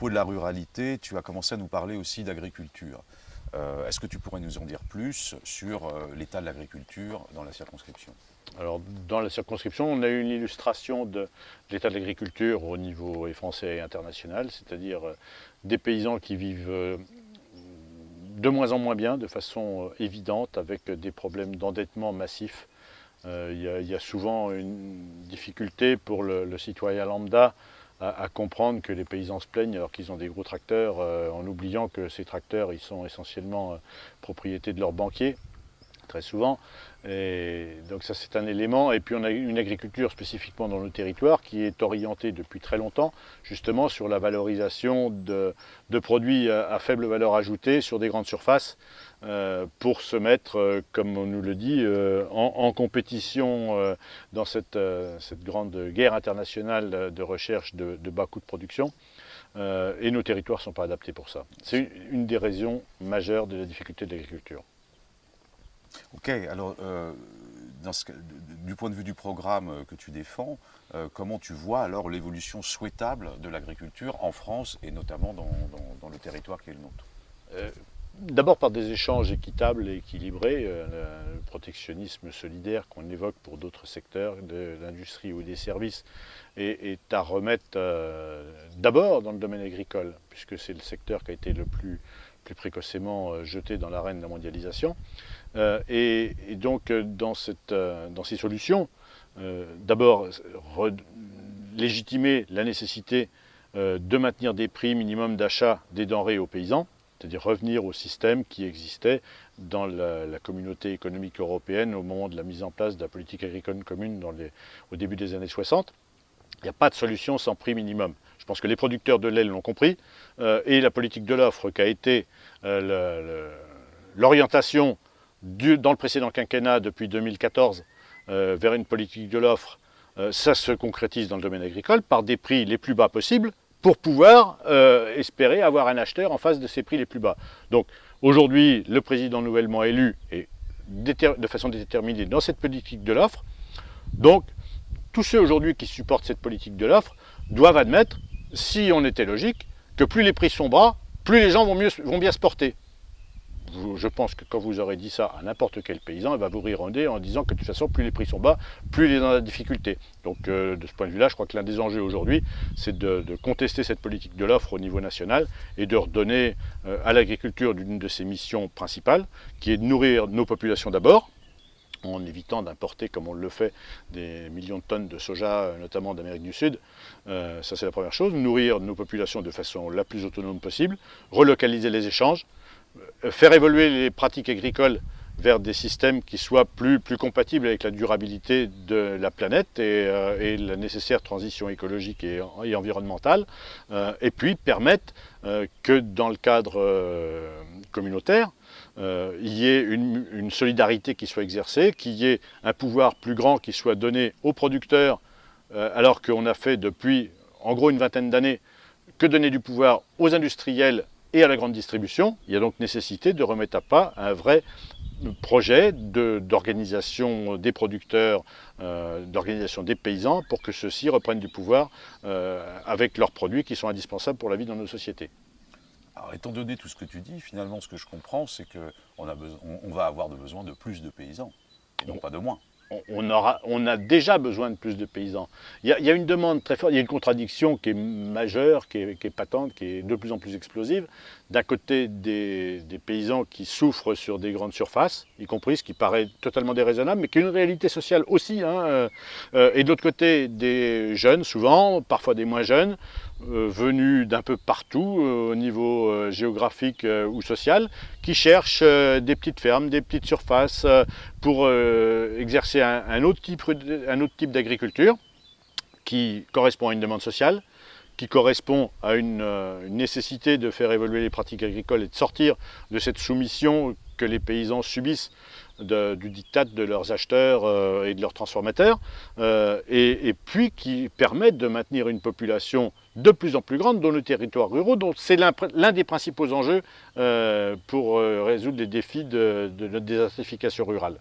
propos de la ruralité, tu as commencé à nous parler aussi d'agriculture. Est-ce que tu pourrais nous en dire plus sur l'état de l'agriculture dans la circonscription? Alors, dans la circonscription, on a eu une illustration de l'état de l'agriculture au niveau français et international, c'est-à-dire des paysans qui vivent de moins en moins bien, de façon évidente, avec des problèmes d'endettement massif. Il y a souvent une difficulté pour le citoyen lambda à comprendre que les paysans se plaignent alors qu'ils ont des gros tracteurs, en oubliant que ces tracteurs ils sont essentiellement propriété de leurs banquiers, très souvent. Et donc ça c'est un élément. Et puis on a une agriculture spécifiquement dans nos territoires qui est orientée depuis très longtemps justement sur la valorisation de produits à faible valeur ajoutée sur des grandes surfaces pour se mettre, comme on nous le dit, en compétition dans cette grande guerre internationale de recherche de bas coûts de production. Et nos territoires ne sont pas adaptés pour ça. C'est une des raisons majeures de la difficulté de l'agriculture. Ok, alors du point de vue du programme que tu défends, comment tu vois alors l'évolution souhaitable de l'agriculture en France et notamment dans le territoire qui est le nôtre? D'abord par des échanges équitables et équilibrés, le protectionnisme solidaire qu'on évoque pour d'autres secteurs de l'industrie ou des services est à remettre d'abord dans le domaine agricole, puisque c'est le secteur qui a été le plus précocement jeté dans l'arène de la mondialisation. Et donc dans ces solutions, d'abord légitimer la nécessité de maintenir des prix minimums d'achat des denrées aux paysans, c'est-à-dire revenir au système qui existait dans la communauté économique européenne au moment de la mise en place de la politique agricole commune au début des années 60. Il n'y a pas de solution sans prix minimum. Je pense que les producteurs de lait l'ont compris, et la politique de l'offre qui a été l'orientation dans le précédent quinquennat depuis 2014 vers une politique de l'offre, ça se concrétise dans le domaine agricole par des prix les plus bas possibles pour pouvoir espérer avoir un acheteur en face de ces prix les plus bas. Donc aujourd'hui, le président nouvellement élu est de façon déterminée dans cette politique de l'offre. Donc tous ceux aujourd'hui qui supportent cette politique de l'offre doivent admettre, si on était logique, que plus les prix sont bas, plus les gens vont bien se porter. Je pense que quand vous aurez dit ça à n'importe quel paysan, il va vous rire en nez en disant que de toute façon, plus les prix sont bas, plus il est dans la difficulté. Donc de ce point de vue-là, je crois que l'un des enjeux aujourd'hui, c'est de contester cette politique de l'offre au niveau national et de redonner à l'agriculture d'une de ses missions principales, qui est de nourrir nos populations d'abord, en évitant d'importer, comme on le fait, des millions de tonnes de soja, notamment d'Amérique du Sud. Ça, c'est la première chose. Nourrir nos populations de façon la plus autonome possible, relocaliser les échanges, faire évoluer les pratiques agricoles vers des systèmes qui soient plus compatibles avec la durabilité de la planète et la nécessaire transition écologique et environnementale, et puis permettre que dans le cadre communautaire, il y ait une solidarité qui soit exercée, qu'il y ait un pouvoir plus grand qui soit donné aux producteurs, alors qu'on a fait depuis en gros une vingtaine d'années que donner du pouvoir aux industriels et à la grande distribution. Il y a donc nécessité de remettre à pas un vrai projet d'organisation des producteurs, d'organisation des paysans, pour que ceux-ci reprennent du pouvoir avec leurs produits qui sont indispensables pour la vie dans nos sociétés. Alors, étant donné tout ce que tu dis, finalement, ce que je comprends, c'est qu'on va avoir besoin de plus de paysans, et non pas de moins. On a déjà besoin de plus de paysans. Il y a une demande très forte, il y a une contradiction qui est majeure, qui est patente, qui est de plus en plus explosive. D'un côté, des paysans qui souffrent sur des grandes surfaces, y compris ce qui paraît totalement déraisonnable, mais qui est une réalité sociale aussi. Et de l'autre côté, des jeunes, souvent, parfois des moins jeunes, venus d'un peu partout au niveau géographique ou social, qui cherchent des petites fermes, des petites surfaces pour exercer un autre type d'agriculture qui correspond à une demande sociale, qui correspond à une nécessité de faire évoluer les pratiques agricoles et de sortir de cette soumission que les paysans subissent du diktat de leurs acheteurs et de leurs transformateurs, et puis qui permettent de maintenir une population de plus en plus grande dans nos territoires ruraux, dont c'est l'un des principaux enjeux pour résoudre les défis de notre désertification rurale.